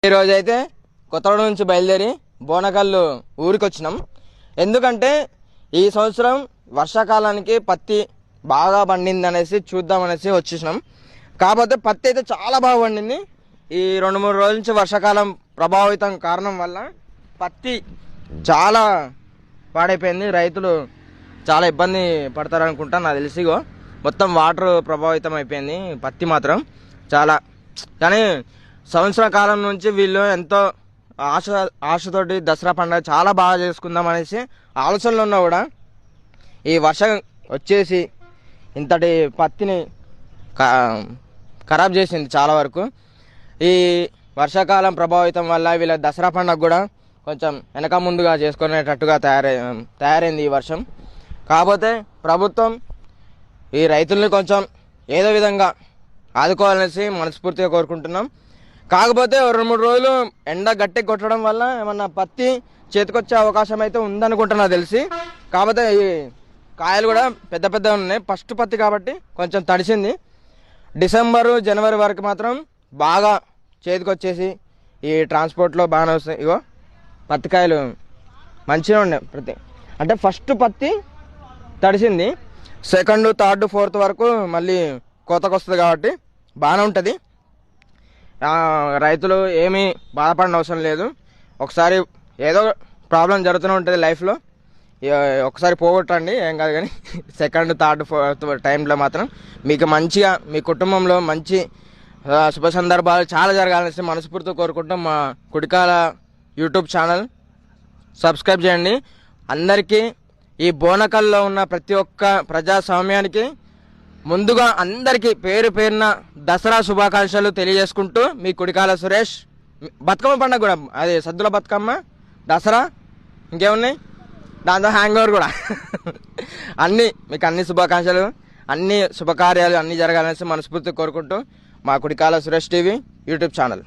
ఈరోజు అయితే కొత్తగూడెం నుంచి బయలుదేరి బోనకల్లు ఊరికి వచ్చినాం. ఎందుకంటే ఈ సంవత్సరం వర్షాకాలానికి పత్తి బాగా పండింది అనేసి చూద్దామనేసి వచ్చేసినాం. కాకపోతే పత్తి అయితే చాలా బాగా పండింది. ఈ 2-3 రోజుల నుంచి వర్షాకాలం ప్రభావితం కారణం వల్ల పత్తి చాలా పాడైపోయింది. రైతులు చాలా ఇబ్బంది పడతారనుకుంటా నాకు తెలిసిగో. మొత్తం వాటర్ ప్రభావితం అయిపోయింది పత్తి మాత్రం చాలా. కానీ సంవత్సర కాలం నుంచి వీళ్ళు ఎంతో ఆశతోటి దసరా పండుగ చాలా బాగా చేసుకుందాం అనేసి ఆలోచనలు ఉన్నా కూడా ఈ వర్షం వచ్చేసి ఇంతటి పత్తిని ఖరాబ్ చేసింది చాలా వరకు. ఈ వర్షాకాలం ప్రభావితం వల్ల వీళ్ళ దసరా పండుగ కూడా కొంచెం వెనక ముందుగా చేసుకునేటట్టుగా తయారైంది ఈ వర్షం. కాకపోతే ప్రభుత్వం ఈ రైతుల్ని కొంచెం ఏదో విధంగా ఆదుకోవాలనేసి మనస్ఫూర్తిగా కోరుకుంటున్నాం. కాకపోతే 2-3 రోజులు ఎండ గట్టి కొట్టడం వల్ల ఏమన్నా పత్తి చేతికొచ్చే అవకాశం అయితే ఉందనుకుంటున్నా తెలిసి. కాకపోతే ఈ కాయలు కూడా పెద్ద పెద్దగా ఉన్నాయి. ఫస్ట్ పత్తి కాబట్టి కొంచెం తడిసింది. డిసెంబరు జనవరి వరకు మాత్రం బాగా చేతికొచ్చేసి ఈ ట్రాన్స్పోర్ట్లో బాగానే వస్తాయి. ఇగో పత్తికాయలు మంచిగా ఉన్నాయి అంటే ఫస్ట్ పత్తి తడిసింది. సెకండ్, థర్డ్, ఫోర్త్ వరకు మళ్ళీ కోతకు వస్తుంది కాబట్టి బాగానే ఉంటుంది. రైతులు ఏమీ బాధపడిన అవసరం లేదు. ఒకసారి ఏదో ప్రాబ్లం జరుగుతూనే ఉంటుంది లైఫ్లో, ఒకసారి పోగొట్టండి ఏం కాదు. కానీ సెకండ్, థర్డ్, ఫోర్త్ టైంలో మాత్రం మీకు మంచిగా మీ కుటుంబంలో మంచి శుభ సందర్భాలు చాలా జరగాలనేసి మనస్ఫూర్తిగా కోరుకుంటాం. మా కుడికాల యూట్యూబ్ ఛానల్ సబ్స్క్రైబ్ చేయండి. అందరికీ ఈ బోనకల్లో ఉన్న ప్రతి ఒక్క ప్రజాస్వామ్యానికి ముందుగా అందరికీ పేరు పేరున దసరా శుభాకాంక్షలు తెలియజేసుకుంటూ మీ కుడికాల సురేష్. బతుకమ్మ పండుగ కూడా అది సద్దుల బతుకమ్మ, దసరా, ఇంకేమున్నాయి దాంతో హ్యాంగ్ ఓవర్ కూడా అన్నీ మీకు అన్ని శుభాకాంక్షలు, అన్ని శుభకార్యాలు అన్నీ జరగాలనేసి మనస్ఫూర్తిగా కోరుకుంటూ మా కుడికాల సురేష్ టీవీ యూట్యూబ్ ఛానల్.